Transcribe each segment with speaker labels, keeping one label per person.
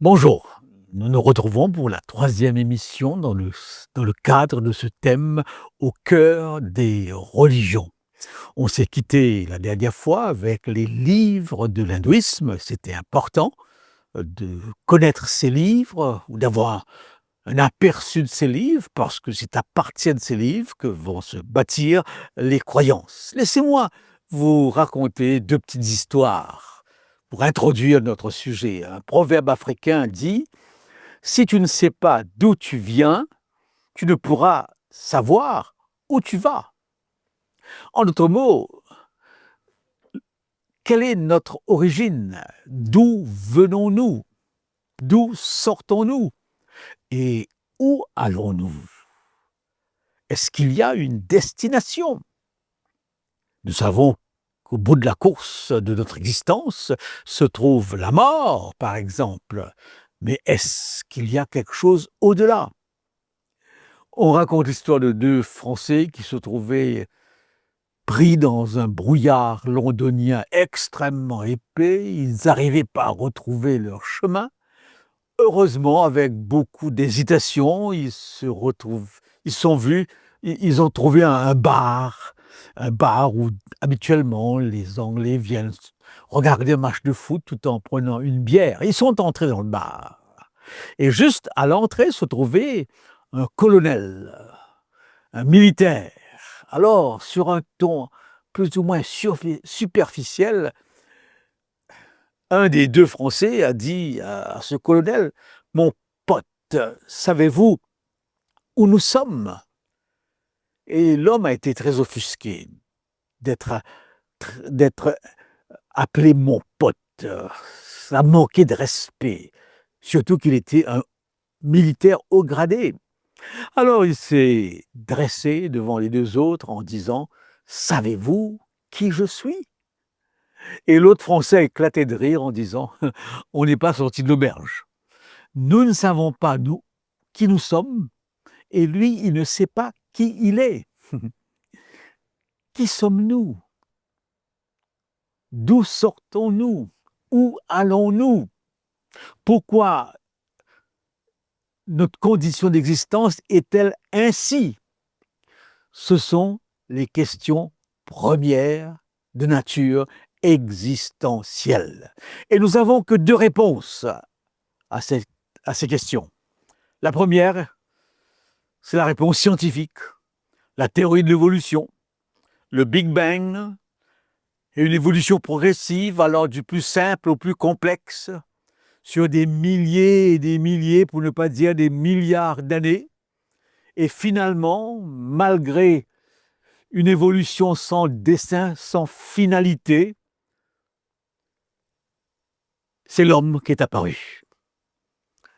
Speaker 1: Bonjour, nous nous retrouvons pour la troisième émission dans le cadre de ce thème au cœur des religions. On s'est quitté la dernière fois avec les livres de l'hindouisme. C'était important de connaître ces livres ou d'avoir un aperçu de ces livres parce que c'est à partir de ces livres que vont se bâtir les croyances. Laissez-moi vous raconter deux petites histoires pour introduire notre sujet. Un proverbe africain dit: si tu ne sais pas d'où tu viens, tu ne pourras savoir où tu vas. En d'autres mots, quelle est notre origine? D'où venons-nous? D'où sortons-nous? Et où allons-nous? Est-ce qu'il y a une destination? Nous savons qu'au bout de la course de notre existence se trouve la mort, par exemple. Mais est-ce qu'il y a quelque chose au-delà? On raconte l'histoire de deux Français qui se trouvaient pris dans un brouillard londonien extrêmement épais. Ils n'arrivaient pas à retrouver leur chemin. Heureusement, avec beaucoup d'hésitation, ils sont vus, ils ont trouvé un bar où habituellement les Anglais viennent regarder un match de foot tout en prenant une bière. Ils sont entrés dans le bar. Et juste à l'entrée se trouvait un colonel, un militaire. Alors, sur un ton plus ou moins superficiel, un des deux Français a dit à ce colonel: mon pote, savez-vous où nous sommes? Et l'homme a été très offusqué d'être appelé mon pote. Ça manquait de respect, surtout qu'il était un militaire haut gradé. Alors il s'est dressé devant les deux autres en disant: savez-vous qui je suis? Et l'autre Français a éclaté de rire en disant: on n'est pas sorti de l'auberge. Nous ne savons pas, nous, qui nous sommes, et lui, il ne sait pas qui il est. Qui sommes-nous? D'où sortons-nous? Où allons-nous? Pourquoi notre condition d'existence est-elle ainsi? Ce sont les questions premières de nature existentielle. Et nous n'avons que deux réponses à ces questions. La première, c'est la réponse scientifique, la théorie de l'évolution, le Big Bang, et une évolution progressive allant du plus simple au plus complexe, sur des milliers et des milliers, pour ne pas dire des milliards d'années. Et finalement, malgré une évolution sans dessein, sans finalité, c'est l'homme qui est apparu,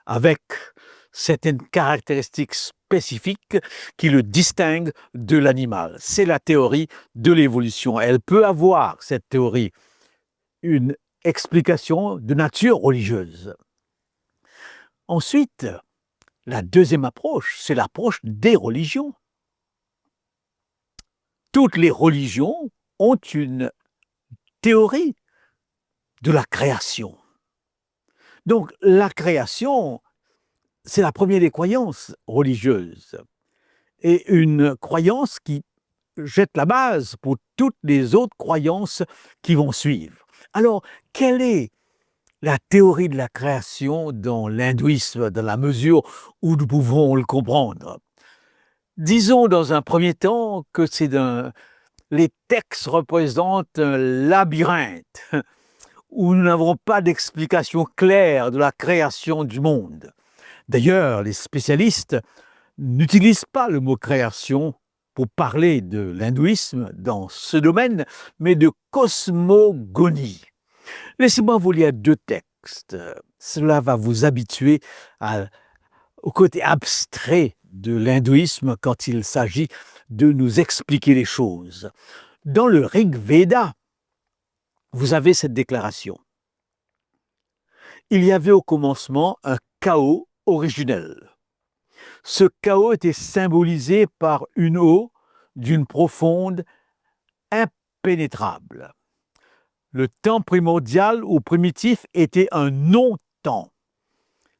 Speaker 1: avec certaines caractéristiques spécifiques qui le distinguent de l'animal. C'est la théorie de l'évolution. Elle peut avoir, cette théorie, une explication de nature religieuse. Ensuite, la deuxième approche, c'est l'approche des religions. Toutes les religions ont une théorie de la création. Donc, la création, c'est la première des croyances religieuses, et une croyance qui jette la base pour toutes les autres croyances qui vont suivre. Alors, quelle est la théorie de la création dans l'hindouisme, dans la mesure où nous pouvons le comprendre? Disons dans un premier temps que les textes représentent un labyrinthe où nous n'avons pas d'explication claire de la création du monde. D'ailleurs, les spécialistes n'utilisent pas le mot création pour parler de l'hindouisme dans ce domaine, mais de cosmogonie. Laissez-moi vous lire deux textes. Cela va vous habituer au côté abstrait de l'hindouisme quand il s'agit de nous expliquer les choses. Dans le Rig Veda, vous avez cette déclaration. Il y avait au commencement un chaos originel. Ce chaos était symbolisé par une eau d'une profonde impénétrable. Le temps primordial ou primitif était un non-temps.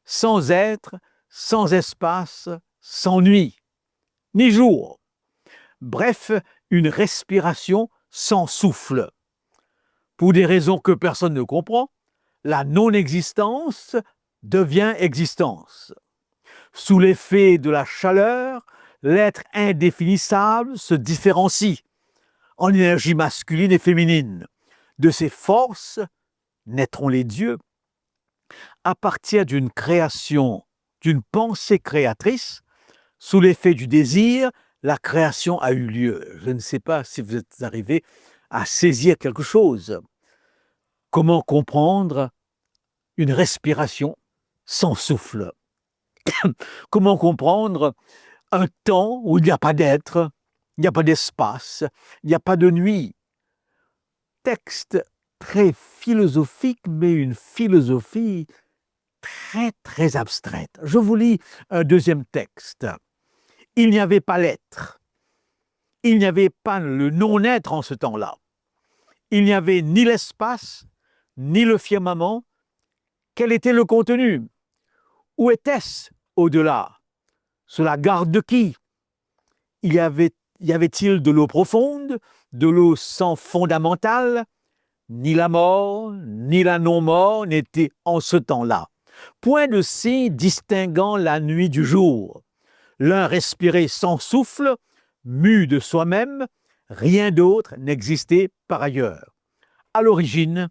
Speaker 1: sans être, sans espace, sans nuit, ni jour. Bref, une respiration sans souffle. Pour des raisons que personne ne comprend, la non-existence devient existence. Sous l'effet de la chaleur, l'être indéfinissable se différencie en énergie masculine et féminine. De ces forces naîtront les dieux. À partir d'une création, d'une pensée créatrice, sous l'effet du désir, la création a eu lieu. Je ne sais pas si vous êtes arrivé à saisir quelque chose. Comment comprendre une respiration sans souffle? Comment comprendre un temps où il n'y a pas d'être, il n'y a pas d'espace, il n'y a pas de nuit? Texte très philosophique, mais une philosophie très, très abstraite. Je vous lis un deuxième texte. Il n'y avait pas l'être. Il n'y avait pas le non-être en ce temps-là. Il n'y avait ni l'espace, ni le firmament. Quel était le contenu? Où était-ce au-delà? Sous la garde de qui? Y avait-il de l'eau profonde, de l'eau sans fondamentale? Ni la mort, ni la non-mort n'étaient en ce temps-là. Point de signe distinguant la nuit du jour. L'un respirait sans souffle, mu de soi-même, rien d'autre n'existait par ailleurs. À l'origine,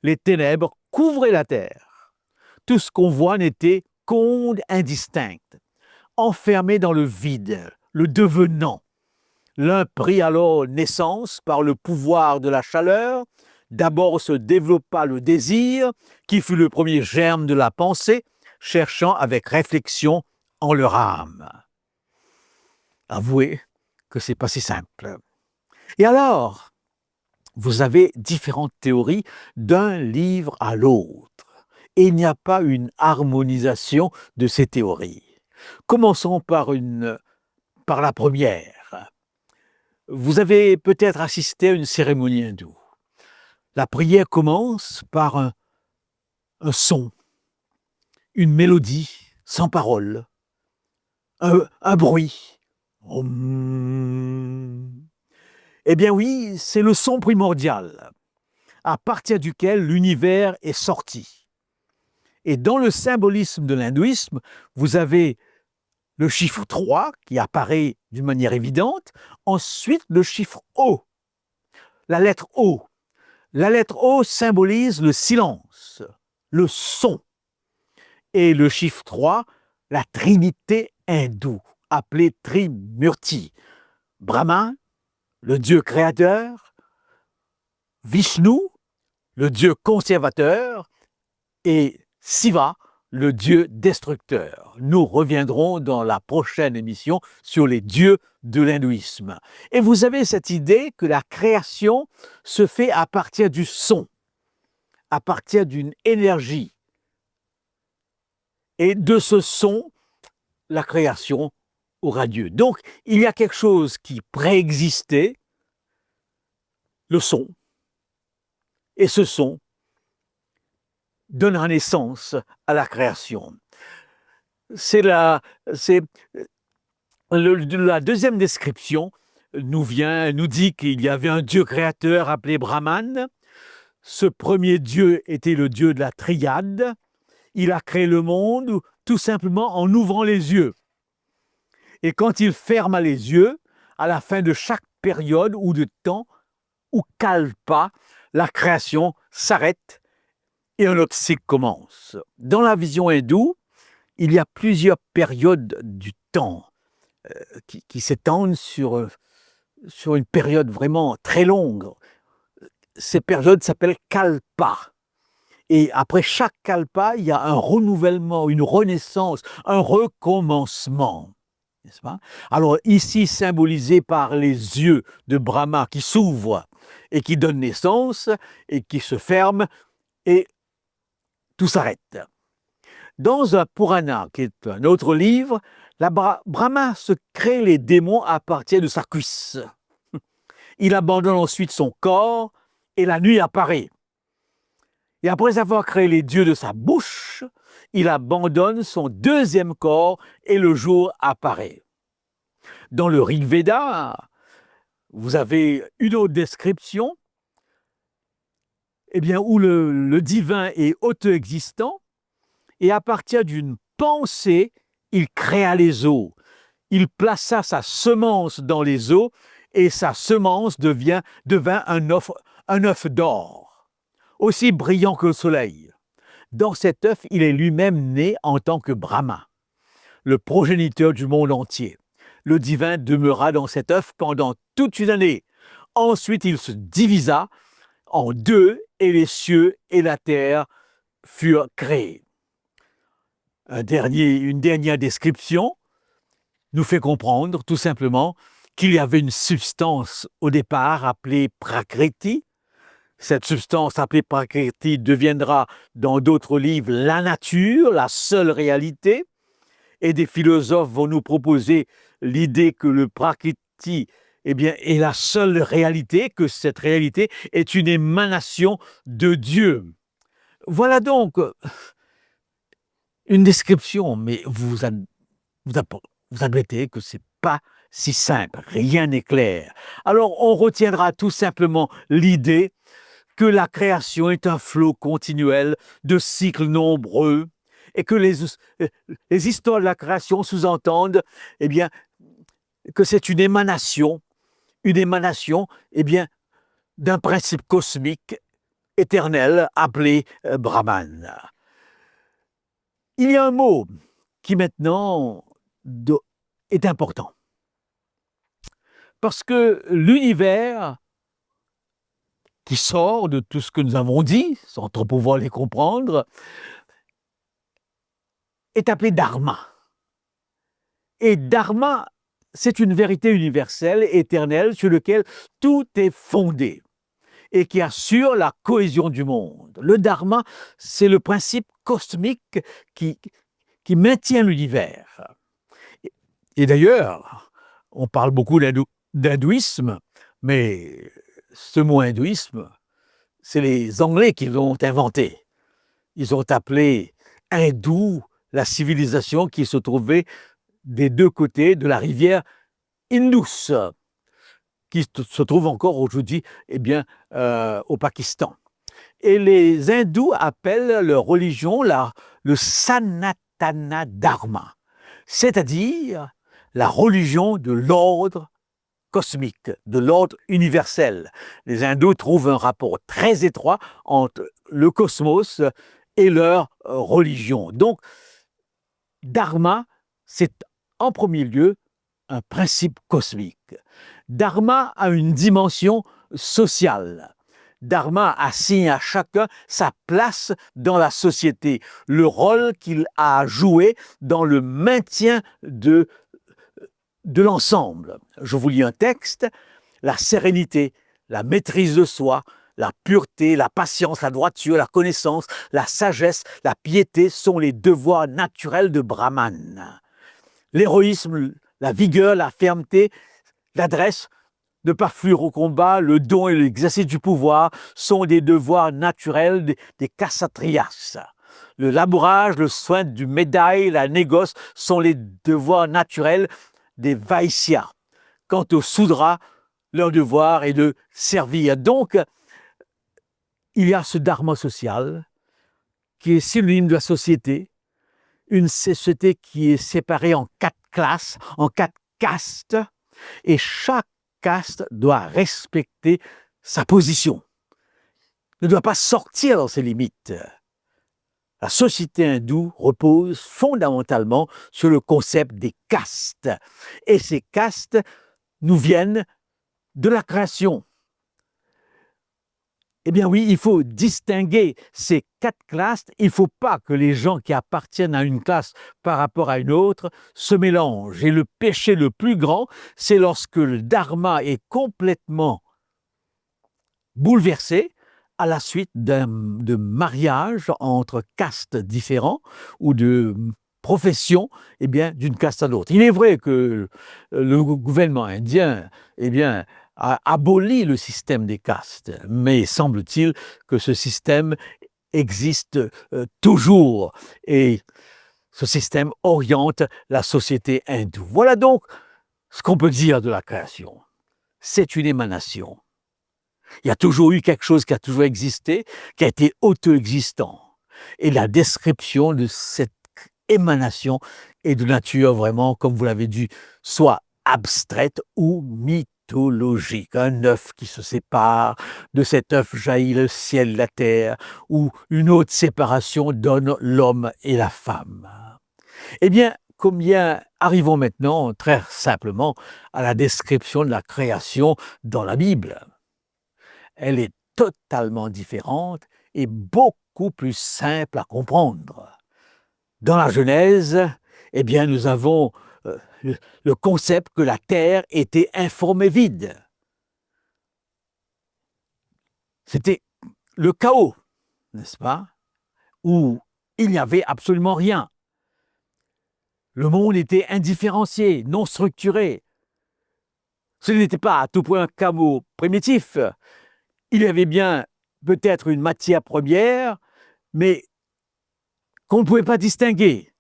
Speaker 1: les ténèbres couvraient la terre. Tout ce qu'on voit n'était qu'onde indistincte, enfermé dans le vide, le devenant. L'un prit alors naissance par le pouvoir de la chaleur. D'abord se développa le désir, qui fut le premier germe de la pensée, cherchant avec réflexion en leur âme. Avouez que c'est pas si simple. Et alors, vous avez différentes théories d'un livre à l'autre. Et il n'y a pas une harmonisation de ces théories. Commençons par la première. Vous avez peut-être assisté à une cérémonie hindoue. La prière commence par un son, une mélodie sans parole, un bruit. Eh bien oui, c'est le son primordial, à partir duquel l'univers est sorti. Et dans le symbolisme de l'hindouisme, vous avez le chiffre 3 qui apparaît d'une manière évidente, ensuite le chiffre O, la lettre O. La lettre O symbolise le silence, le son. Et le chiffre 3, la trinité hindoue, appelée Trimurti. Brahma, le dieu créateur, Vishnu, le dieu conservateur, et Shiva, le dieu destructeur. Nous reviendrons dans la prochaine émission sur les dieux de l'hindouisme. Et vous avez cette idée que la création se fait à partir du son, à partir d'une énergie. Et de ce son, la création aura lieu. Donc, il y a quelque chose qui préexistait, le son. Et ce son donnera naissance à la création. La deuxième description nous dit qu'il y avait un dieu créateur appelé Brahman. Ce premier dieu était le dieu de la triade. Il a créé le monde tout simplement en ouvrant les yeux. Et quand il ferma les yeux, à la fin de chaque période ou de temps, ou kalpa, la création s'arrête et un autre cycle commence. Dans la vision hindoue, il y a plusieurs périodes du temps qui s'étendent sur une période vraiment très longue. Ces périodes s'appellent kalpa. Et après chaque kalpa, il y a un renouvellement, une renaissance, un recommencement. N'est-ce pas? Alors ici, symbolisé par les yeux de Brahma qui s'ouvrent et qui donnent naissance et qui se ferment, et tout s'arrête. Dans un Purana, qui est un autre livre, Brahma se crée les démons à partir de sa cuisse. Il abandonne ensuite son corps et la nuit apparaît. Et après avoir créé les dieux de sa bouche, il abandonne son deuxième corps et le jour apparaît. Dans le Rig Veda, vous avez une autre description où le divin est auto-existant et à partir d'une pensée, il créa les eaux. Il plaça sa semence dans les eaux et sa semence devint un œuf d'or, aussi brillant que le soleil. Dans cet œuf, il est lui-même né en tant que Brahma, le progéniteur du monde entier. Le divin demeura dans cet œuf pendant toute une année. Ensuite, il se divisa en deux et les cieux et la terre furent créés. Une dernière description nous fait comprendre tout simplement qu'il y avait une substance au départ appelée Prakriti. Cette substance appelée Prakriti deviendra dans d'autres livres la nature, la seule réalité. Et des philosophes vont nous proposer l'idée que le Prakriti est la seule réalité, que cette réalité est une émanation de Dieu. Voilà donc une description, mais vous admettez que ce n'est pas si simple, rien n'est clair. Alors on retiendra tout simplement l'idée que la création est un flot continuel de cycles nombreux et que les histoires de la création sous-entendent que c'est une émanation d'un principe cosmique éternel appelé Brahman. Il y a un mot qui maintenant est important. Parce que l'univers qui sort de tout ce que nous avons dit, sans trop pouvoir les comprendre, est appelé Dharma. Et Dharma, c'est une vérité universelle, éternelle, sur laquelle tout est fondé et qui assure la cohésion du monde. Le Dharma, c'est le principe cosmique qui maintient l'univers. Et d'ailleurs, on parle beaucoup d'hindouisme, mais ce mot hindouisme, c'est les Anglais qui l'ont inventé. Ils ont appelé hindou la civilisation qui se trouvait des deux côtés de la rivière Indus, qui se trouve encore aujourd'hui au Pakistan. Et les hindous appellent leur religion le Sanatana Dharma, c'est-à-dire la religion de l'ordre cosmique, de l'ordre universel. Les hindous trouvent un rapport très étroit entre le cosmos et leur religion. Donc, Dharma, c'est en premier lieu un principe cosmique. Dharma a une dimension sociale. Dharma assigne à chacun sa place dans la société, le rôle qu'il a à jouer dans le maintien de l'ensemble. Je vous lis un texte. La sérénité, la maîtrise de soi, la pureté, la patience, la droiture, la connaissance, la sagesse, la piété sont les devoirs naturels de Brahman. L'héroïsme, la vigueur, la fermeté, l'adresse, ne pas fuir au combat, le don et l'exercice du pouvoir sont des devoirs naturels des Kshatriyas. Le labourage, le soin du médaille, la négoce sont les devoirs naturels des Vaishyas. Quant aux Sudras, leur devoir est de servir. Donc, il y a ce dharma social qui est synonyme de la société, une société qui est séparée en 4 classes, en 4 castes, et chaque caste doit respecter sa position, ne doit pas sortir dans ses limites. La société hindoue repose fondamentalement sur le concept des castes. Et ces castes nous viennent de la création. Eh bien oui, il faut distinguer ces 4 classes. Il ne faut pas que les gens qui appartiennent à une classe par rapport à une autre se mélangent. Et le péché le plus grand, c'est lorsque le dharma est complètement bouleversé à la suite de mariage entre castes différents ou de profession d'une caste à l'autre. Il est vrai que le gouvernement indien a aboli le système des castes, mais semble-t-il que ce système existe toujours. Et ce système oriente la société hindoue. Voilà donc ce qu'on peut dire de la création. C'est une émanation. Il y a toujours eu quelque chose qui a toujours existé, qui a été auto-existant. Et la description de cette émanation est de nature vraiment, comme vous l'avez dit, soit abstraite ou mythologique. Un œuf qui se sépare, de cet œuf jaillit le ciel, la terre, ou une autre séparation donne l'homme et la femme. Eh bien, arrivons maintenant très simplement à la description de la création dans la Bible. Elle est totalement différente et beaucoup plus simple à comprendre. Dans la Genèse, eh bien, nous avons le concept que la terre était informe et vide. C'était le chaos, n'est-ce pas? Où il n'y avait absolument rien. Le monde était indifférencié, non structuré. Ce n'était pas à tout point un chaos primitif. Il y avait bien peut-être une matière première, mais qu'on ne pouvait pas distinguer.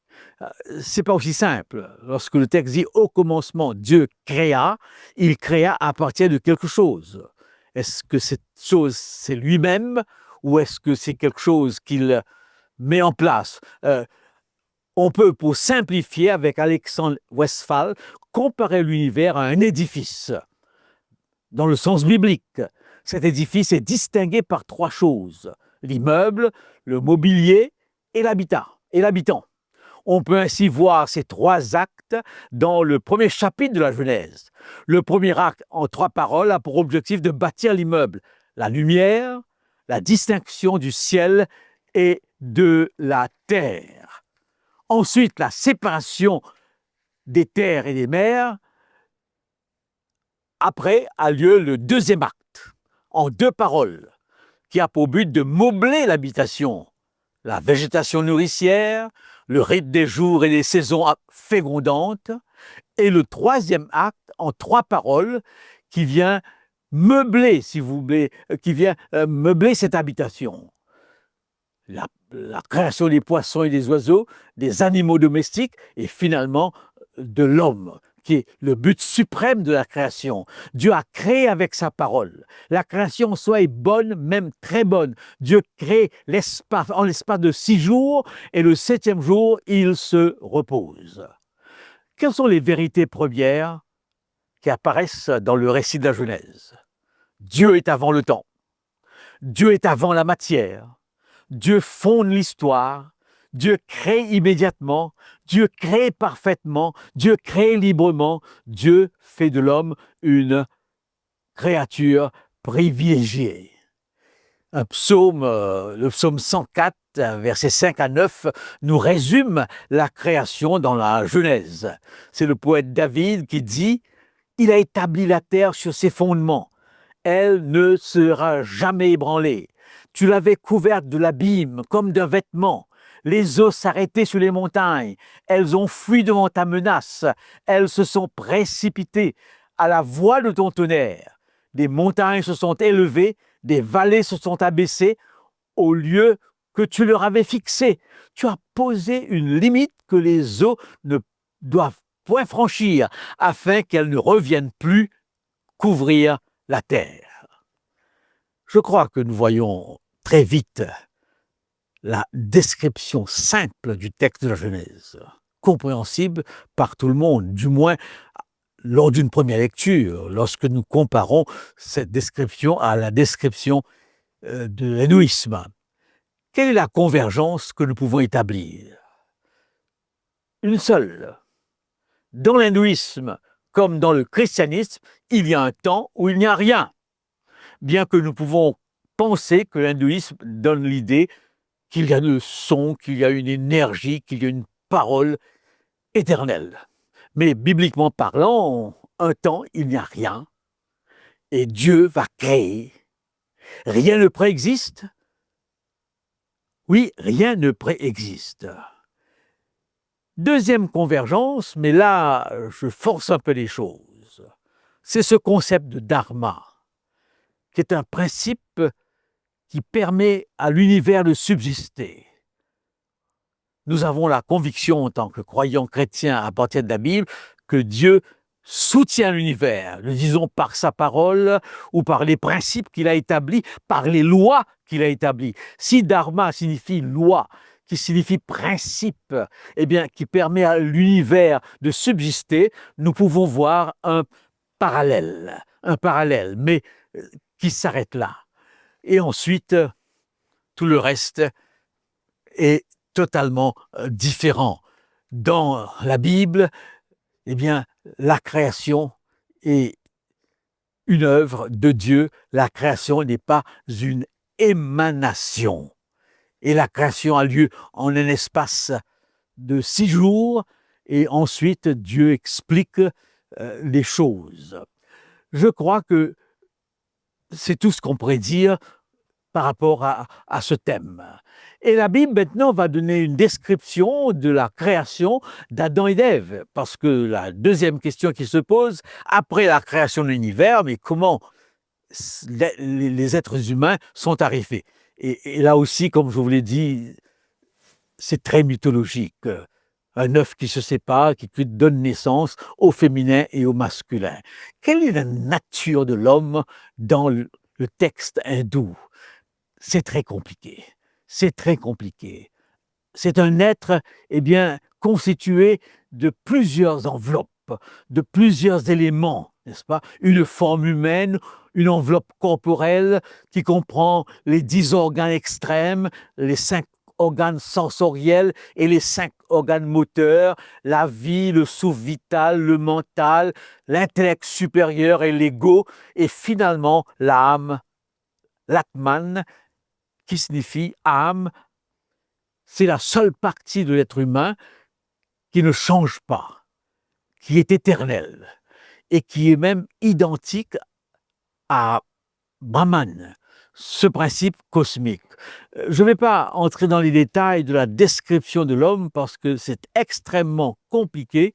Speaker 1: C'est pas aussi simple. Lorsque le texte dit « au commencement, Dieu créa », il créa à partir de quelque chose. Est-ce que cette chose, c'est lui-même, ou est-ce que c'est quelque chose qu'il met en place? On peut, pour simplifier, avec Alexandre Westphal, comparer l'univers à un édifice, dans le sens biblique. Cet édifice est distingué par trois choses: l'immeuble, le mobilier et l'habitant. On peut ainsi voir ces trois actes dans le premier chapitre de la Genèse. Le premier acte, en trois paroles, a pour objectif de bâtir l'immeuble: la lumière, la distinction du ciel et de la terre. Ensuite, la séparation des terres et des mers. Après a lieu le deuxième acte, en deux paroles, qui a pour but de meubler l'habitation: la végétation nourricière, le rythme des jours et des saisons fécondantes, et le troisième acte, en trois paroles, qui vient meubler, si vous voulez, meubler cette habitation. La création des poissons et des oiseaux, des animaux domestiques, et finalement de l'homme, qui est le but suprême de la création. Dieu a créé avec sa parole. La création soit est bonne, même très bonne. Dieu crée en l'espace de 6 jours, et le 7e jour, il se repose. Quelles sont les vérités premières qui apparaissent dans le récit de la Genèse? Dieu est avant le temps. Dieu est avant la matière. Dieu fonde l'histoire. Dieu crée immédiatement, Dieu crée parfaitement, Dieu crée librement, Dieu fait de l'homme une créature privilégiée. Le psaume 104, versets 5 à 9, nous résume la création dans la Genèse. C'est le poète David qui dit « Il a établi la terre sur ses fondements, elle ne sera jamais ébranlée. Tu l'avais couverte de l'abîme comme d'un vêtement. Les eaux s'arrêtaient sur les montagnes, elles ont fui devant ta menace, elles se sont précipitées à la voix de ton tonnerre. Des montagnes se sont élevées, des vallées se sont abaissées au lieu que tu leur avais fixé. Tu as posé une limite que les eaux ne doivent point franchir, afin qu'elles ne reviennent plus couvrir la terre. » Je crois que nous voyons très vite la description simple du texte de la Genèse, compréhensible par tout le monde, du moins lors d'une première lecture, lorsque nous comparons cette description à la description de l'hindouisme. Quelle est la convergence que nous pouvons établir? Une seule. Dans l'hindouisme, comme dans le christianisme, il y a un temps où il n'y a rien. Bien que nous pouvons penser que l'hindouisme donne l'idée qu'il y a le son, qu'il y a une énergie, qu'il y a une parole éternelle. Mais bibliquement parlant, un temps, il n'y a rien, et Dieu va créer. Rien ne préexiste? Oui, rien ne préexiste. Deuxième convergence, mais là, je force un peu les choses. C'est ce concept de dharma, qui est un principe qui permet à l'univers de subsister. Nous avons la conviction, en tant que croyants chrétiens à partir de la Bible, que Dieu soutient l'univers, le disons par sa parole ou par les principes qu'il a établis, par les lois qu'il a établies. Si dharma signifie loi, qui signifie principe, eh bien, qui permet à l'univers de subsister, nous pouvons voir un parallèle, mais qui s'arrête là. Et ensuite, tout le reste est totalement différent. Dans la Bible, eh bien, la création est une œuvre de Dieu. La création n'est pas une émanation. Et la création a lieu en un espace de 6 jours, et ensuite Dieu explique les choses. Je crois que c'est tout ce qu'on pourrait dire par rapport à ce thème. Et la Bible maintenant va donner une description de la création d'Adam et d'Ève, parce que la deuxième question qui se pose, après la création de l'univers, mais comment les êtres humains sont arrivés? Et là aussi, comme je vous l'ai dit, c'est très mythologique. Un œuf qui se sépare, qui donne naissance au féminin et au masculin. Quelle est la nature de l'homme dans le texte hindou? C'est très compliqué. C'est très compliqué. C'est un être, eh bien, constitué de plusieurs enveloppes, de plusieurs éléments, n'est-ce pas? Une forme humaine, une enveloppe corporelle qui comprend les 10 organes extrêmes, les 5 organes sensoriels et les 5 organes moteurs, la vie, le souffle vital, le mental, l'intellect supérieur et l'ego, et finalement l'âme, l'atman, qui signifie âme. C'est la seule partie de l'être humain qui ne change pas, qui est éternelle et qui est même identique à Brahman, ce principe cosmique. Je ne vais pas entrer dans les détails de la description de l'homme parce que c'est extrêmement compliqué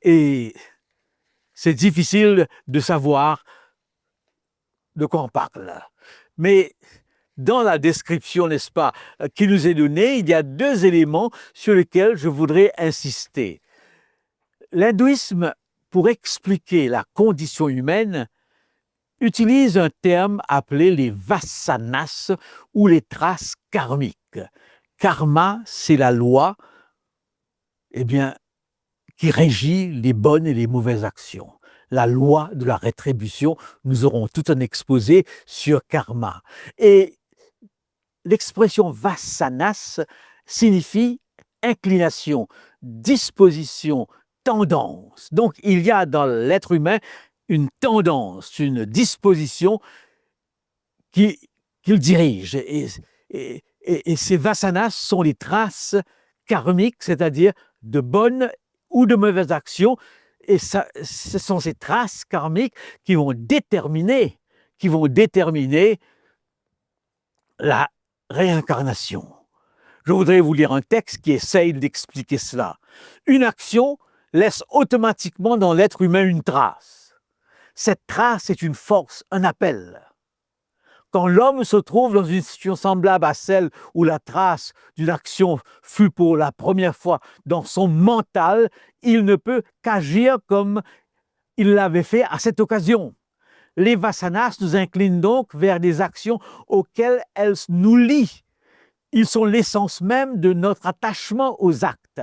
Speaker 1: et c'est difficile de savoir de quoi on parle. Mais dans la description, n'est-ce pas, qui nous est donnée, il y a 2 éléments sur lesquels je voudrais insister. L'hindouisme, pour expliquer la condition humaine, utilise un terme appelé les vasanas ou les traces karmiques. Karma, c'est la loi, eh bien, qui régit les bonnes et les mauvaises actions. La loi de la rétribution, nous aurons tout un exposé sur karma. Et l'expression vasanas signifie inclination, disposition, tendance. Donc, il y a dans l'être humain une tendance, une disposition qu'il dirige. Et ces vasanas sont les traces karmiques, c'est-à-dire de bonnes ou de mauvaises actions. Et ce sont ces traces karmiques qui vont déterminer la réincarnation. Je voudrais vous lire un texte qui essaye d'expliquer cela. Une action laisse automatiquement dans l'être humain une trace. Cette trace est une force, un appel. Quand l'homme se trouve dans une situation semblable à celle où la trace d'une action fut pour la première fois dans son mental, il ne peut qu'agir comme il l'avait fait à cette occasion. Les vasanas nous inclinent donc vers des actions auxquelles elles nous lient. Ils sont l'essence même de notre attachement aux actes.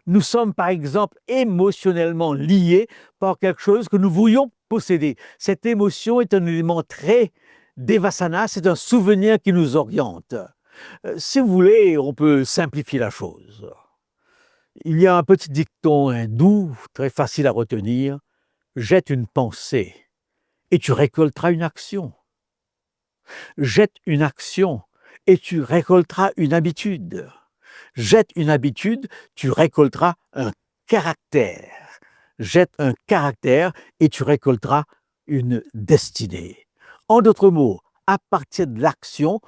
Speaker 1: Nous sommes par exemple émotionnellement liés par quelque chose que nous voulions posséder. Cette émotion est un élément très des vasanas, c'est un souvenir qui nous oriente. Si vous voulez, on peut simplifier la chose. Il y a un petit dicton hindou, très facile à retenir. Jette une pensée et tu récolteras une action. Jette une action et tu récolteras une habitude. Jette une habitude, tu récolteras un caractère. Jette un caractère et tu récolteras une destinée. En d'autres mots, à partir de l'action,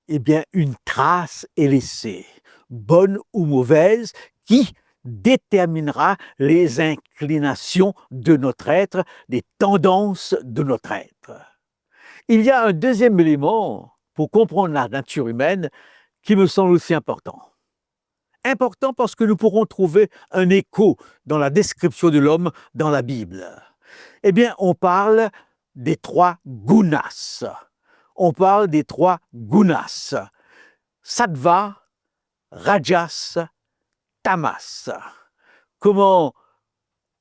Speaker 1: eh bien, une trace est laissée, bonne ou mauvaise, qui déterminera les inclinations de notre être, les tendances de notre être. Il y a un deuxième élément pour comprendre la nature humaine qui me semble aussi important. Important parce que nous pourrons trouver un écho dans la description de l'homme dans la Bible. Eh bien, on parle des trois gunas. On parle des trois gunas. Sattva, Rajas, Tamas. Comment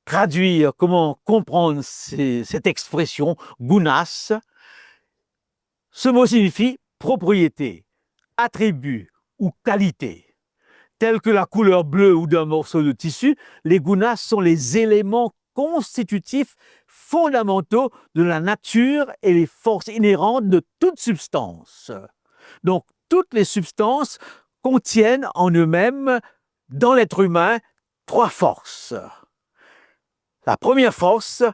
Speaker 1: traduire, comment comprendre cette expression gunas? Ce mot signifie propriété, attribut ou qualité. Tels que la couleur bleue ou d'un morceau de tissu, les gunas sont les éléments constitutifs fondamentaux de la nature et les forces inhérentes de toute substance. Donc, toutes les substances contiennent en eux-mêmes, dans l'être humain, trois forces. La première force,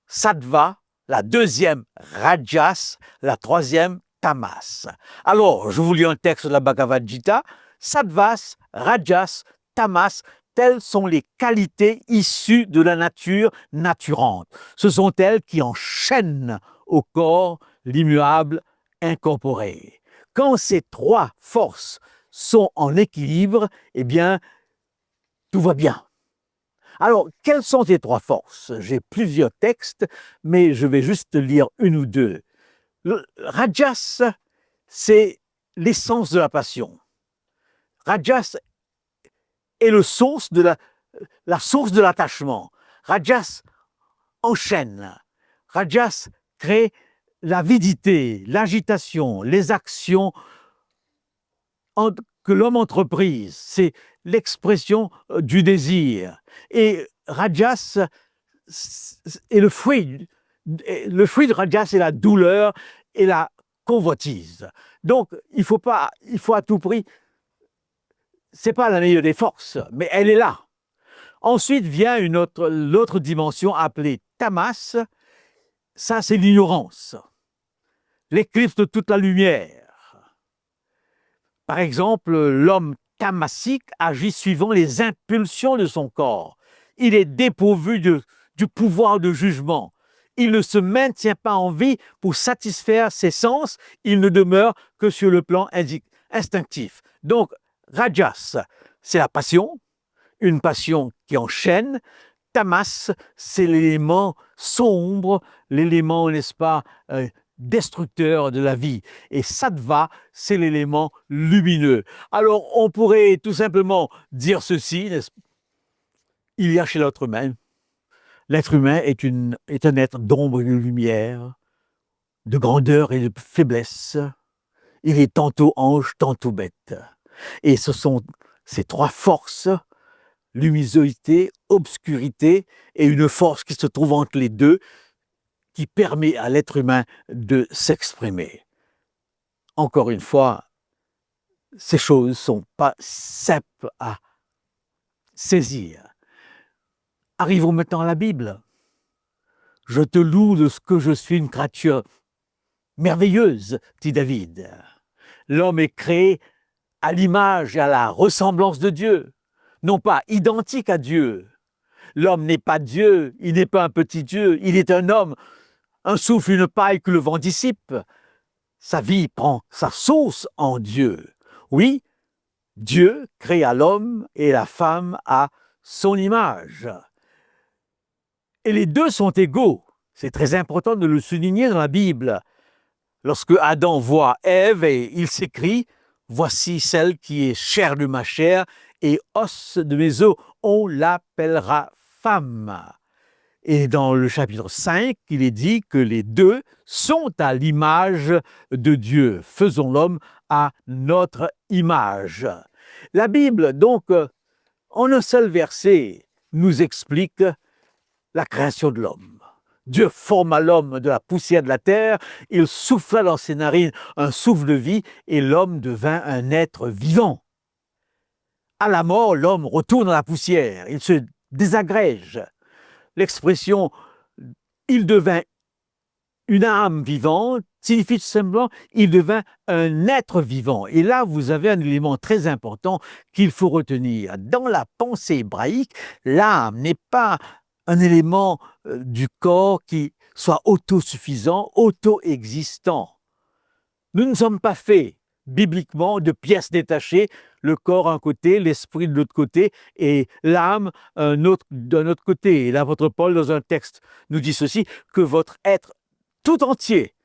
Speaker 1: sattva, la deuxième, rajas, la troisième, tamas. Alors, je vous lis un texte de la Bhagavad Gita. Sattvas, rajas, tamas, telles sont les qualités issues de la nature naturante. Ce sont elles qui enchaînent au corps l'immuable incorporé. Quand ces trois forces sont en équilibre, eh bien, tout va bien. Alors, quelles sont ces trois forces? J'ai plusieurs textes, mais je vais juste lire une ou deux. Le rajas, c'est l'essence de la passion. Rajas est la source de l'attachement. Rajas enchaîne. Rajas crée l'avidité, l'agitation, les actions que l'homme entreprise. C'est l'expression du désir. Et Rajas est le fruit. Le fruit de Rajas est la douleur et la convoitise. Donc, il faut à tout prix. Ce n'est pas la meilleure des forces, mais elle est là. Ensuite vient l'autre dimension appelée tamas. Ça, c'est l'ignorance, l'éclipse de toute la lumière. Par exemple, l'homme tamasique agit suivant les impulsions de son corps. Il est dépourvu du pouvoir de jugement. Il ne se maintient pas en vie pour satisfaire ses sens. Il ne demeure que sur le plan instinctif. Donc, rajas, c'est la passion, une passion qui enchaîne. Tamas, c'est l'élément sombre, l'élément, n'est-ce pas, destructeur de la vie. Et sattva, c'est l'élément lumineux. Alors, on pourrait tout simplement dire ceci, il y a chez l'être humain est un être d'ombre et de lumière, de grandeur et de faiblesse. Il est tantôt ange, tantôt bête. Et ce sont ces trois forces, luminosité, obscurité et une force qui se trouve entre les deux, qui permet à l'être humain de s'exprimer. Encore une fois, ces choses ne sont pas simples à saisir. Arrivons maintenant à la Bible. Je te loue de ce que je suis une créature merveilleuse, dit David. L'homme est créé à l'image et à la ressemblance de Dieu, non pas identique à Dieu. L'homme n'est pas Dieu, il n'est pas un petit Dieu, il est un homme, un souffle, une paille que le vent dissipe. Sa vie prend sa source en Dieu. Oui, Dieu créa l'homme et la femme à son image. Et les deux sont égaux. C'est très important de le souligner dans la Bible. Lorsque Adam voit Ève, et il s'écrie « Voici celle qui est chair de ma chair et os de mes os, on l'appellera femme ». Et dans le chapitre 5, il est dit que les deux sont à l'image de Dieu. Faisons l'homme à notre image. La Bible, donc, en un seul verset, nous explique la création de l'homme. Dieu forma l'homme de la poussière de la terre, il souffla dans ses narines un souffle de vie et l'homme devint un être vivant. À la mort, l'homme retourne à la poussière, il se désagrège. L'expression « il devint une âme vivante » signifie tout simplement « il devint un être vivant ». Et là, vous avez un élément très important qu'il faut retenir. Dans la pensée hébraïque, l'âme n'est pas un élément du corps qui soit autosuffisant, auto-existant. Nous ne sommes pas faits bibliquement de pièces détachées, le corps d'un côté, l'esprit de l'autre côté et l'âme d'un autre côté. Et l'apôtre Paul, dans un texte, nous dit ceci, que votre être tout entier,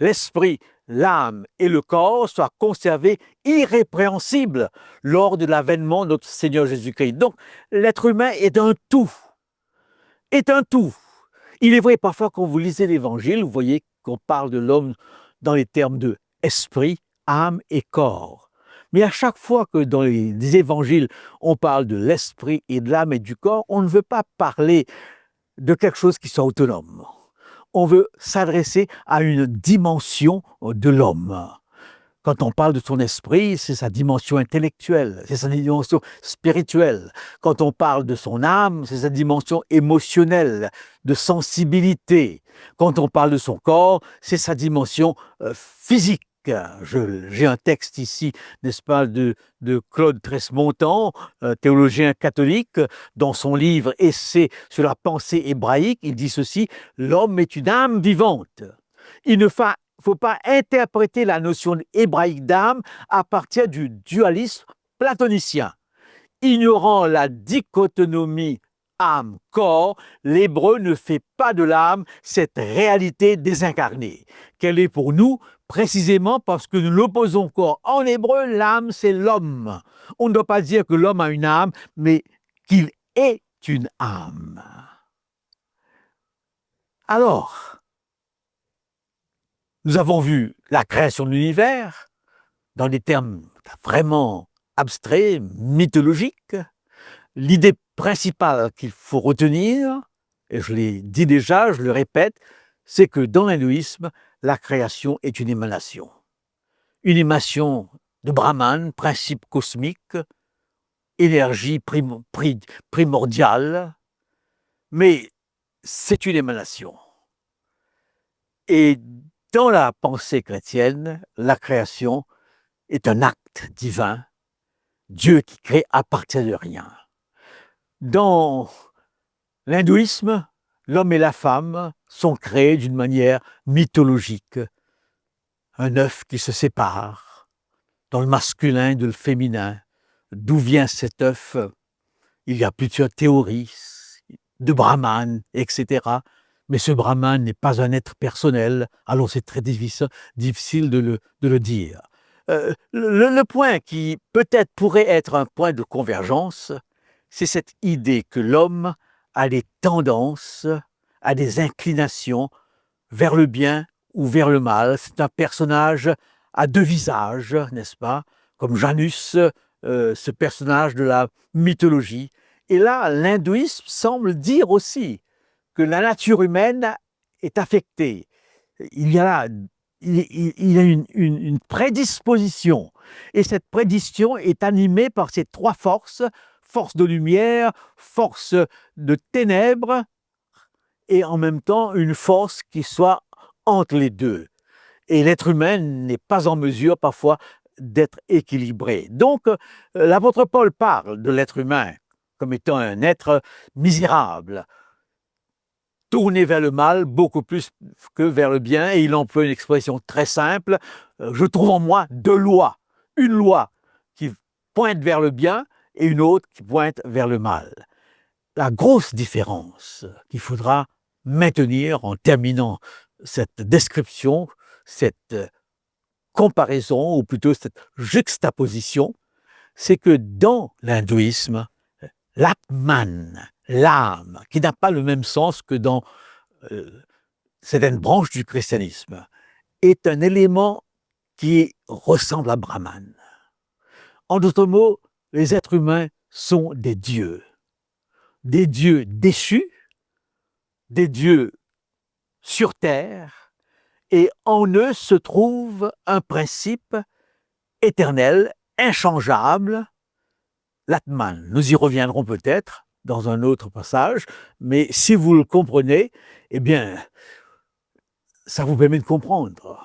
Speaker 1: l'esprit, l'âme et le corps soient conservés irrépréhensibles lors de l'avènement de notre Seigneur Jésus-Christ. Donc, l'être humain est un tout. Est un tout. Il est vrai, parfois, quand vous lisez l'Évangile, vous voyez qu'on parle de l'homme dans les termes de esprit, âme et corps. Mais à chaque fois que dans les évangiles, on parle de l'esprit et de l'âme et du corps, on ne veut pas parler de quelque chose qui soit autonome. On veut s'adresser à une dimension de l'homme. Quand on parle de son esprit, c'est sa dimension intellectuelle, c'est sa dimension spirituelle. Quand on parle de son âme, c'est sa dimension émotionnelle, de sensibilité. Quand on parle de son corps, c'est sa dimension physique. J'ai un texte ici, n'est-ce pas, de Claude Tresmontant, théologien catholique, dans son livre « Essai sur la pensée hébraïque », il dit ceci, « L'homme est une âme vivante. Il ne faut pas interpréter la notion hébraïque d'âme à partir du dualisme platonicien. Ignorant la dichotomie âme-corps, l'hébreu ne fait pas de l'âme cette réalité désincarnée, qu'elle est pour nous précisément parce que nous l'opposons au corps. En hébreu, l'âme, c'est l'homme. On ne doit pas dire que l'homme a une âme, mais qu'il est une âme. Alors, nous avons vu la création de l'univers dans des termes vraiment abstraits, mythologiques. L'idée principale qu'il faut retenir, et je l'ai dit déjà, je le répète, c'est que dans l'hindouisme, la création est une émanation. Une émanation de Brahman, principe cosmique, énergie primordiale, mais c'est une émanation. Et dans la pensée chrétienne, la création est un acte divin, Dieu qui crée à partir de rien. Dans l'hindouisme, l'homme et la femme sont créés d'une manière mythologique. Un œuf qui se sépare, dans le masculin et le féminin. D'où vient cet œuf? Il y a plusieurs théories de Brahman, etc. Mais ce Brahman n'est pas un être personnel, alors c'est très difficile de le dire. Le point qui peut-être pourrait être un point de convergence, c'est cette idée que l'homme a des tendances, a des inclinations vers le bien ou vers le mal. C'est un personnage à deux visages, n'est-ce pas? Comme Janus, ce personnage de la mythologie. Et là, l'hindouisme semble dire aussi que la nature humaine est affectée. Il y a une prédisposition. Et cette prédisposition est animée par ces trois forces, force de lumière, force de ténèbres, et en même temps une force qui soit entre les deux. Et l'être humain n'est pas en mesure parfois d'être équilibré. Donc, l'apôtre Paul parle de l'être humain comme étant un être misérable, tourné vers le mal beaucoup plus que vers le bien, et il emploie une expression très simple, je trouve en moi deux lois, une loi qui pointe vers le bien et une autre qui pointe vers le mal. La grosse différence qu'il faudra maintenir en terminant cette description, cette comparaison, ou plutôt cette juxtaposition, c'est que dans l'hindouisme, l'Atman, l'âme, qui n'a pas le même sens que dans certaines branches du christianisme, est un élément qui ressemble à Brahman. En d'autres mots, les êtres humains sont des dieux déchus, des dieux sur terre, et en eux se trouve un principe éternel, inchangeable, l'Atman. Nous y reviendrons peut-être dans un autre passage, mais si vous le comprenez, eh bien, ça vous permet de comprendre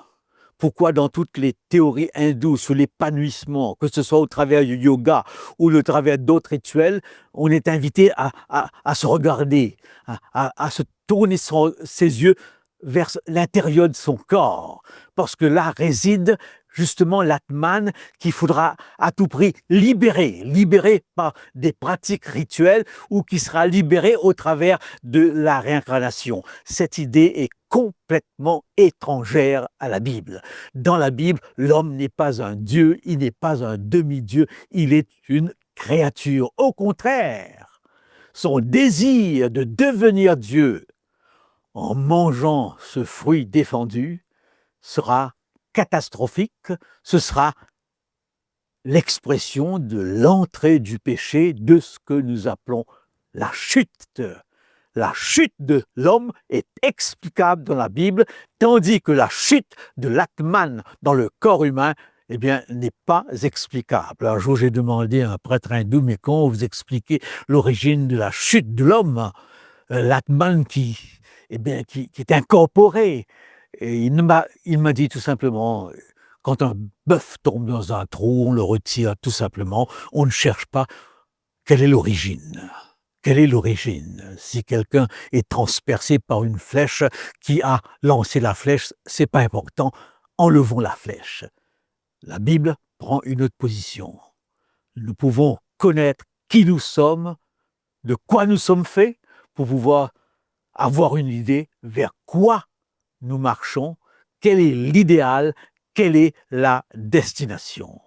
Speaker 1: pourquoi dans toutes les théories hindoues sur l'épanouissement, que ce soit au travers du yoga ou au travers d'autres rituels, on est invité à se regarder, à se tourner ses yeux vers l'intérieur de son corps, parce que là réside justement l'Atman qu'il faudra à tout prix libérer par des pratiques rituelles ou qui sera libéré au travers de la réincarnation. Cette idée est complètement étrangère à la Bible. Dans la Bible, l'homme n'est pas un Dieu, il n'est pas un demi-dieu, il est une créature. Au contraire, son désir de devenir Dieu en mangeant ce fruit défendu sera catastrophique, ce sera l'expression de l'entrée du péché, de ce que nous appelons la chute. La chute de l'homme est explicable dans la Bible, tandis que la chute de l'Atman dans le corps humain n'est pas explicable. Un jour, j'ai demandé à un prêtre hindou, mais comment vous expliquez l'origine de la chute de l'homme, l'Atman qui est incorporé? Et il m'a dit tout simplement, quand un bœuf tombe dans un trou, on le retire tout simplement, on ne cherche pas quelle est l'origine. Quelle est l'origine? Si quelqu'un est transpercé par une flèche, qui a lancé la flèche, c'est pas important, enlevons la flèche. La Bible prend une autre position. Nous pouvons connaître qui nous sommes, de quoi nous sommes faits, pour pouvoir avoir une idée vers quoi nous marchons, quel est l'idéal, quelle est la destination.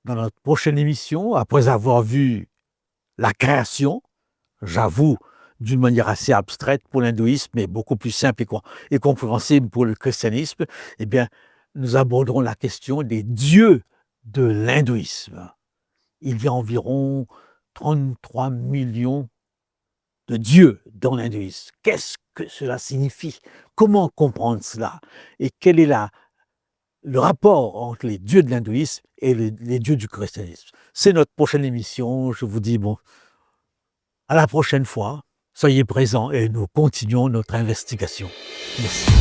Speaker 1: Dans notre prochaine émission, après avoir vu la création, j'avoue, d'une manière assez abstraite pour l'hindouisme, mais beaucoup plus simple et compréhensible pour le christianisme, nous aborderons la question des dieux de l'hindouisme. Il y a environ 33 millions de dieux dans l'hindouisme. Qu'est-ce que cela signifie? Comment comprendre cela? Et quel est le rapport entre les dieux de l'hindouisme et les dieux du christianisme? C'est notre prochaine émission. Je vous dis à la prochaine fois. Soyez présents et nous continuons notre investigation. Merci.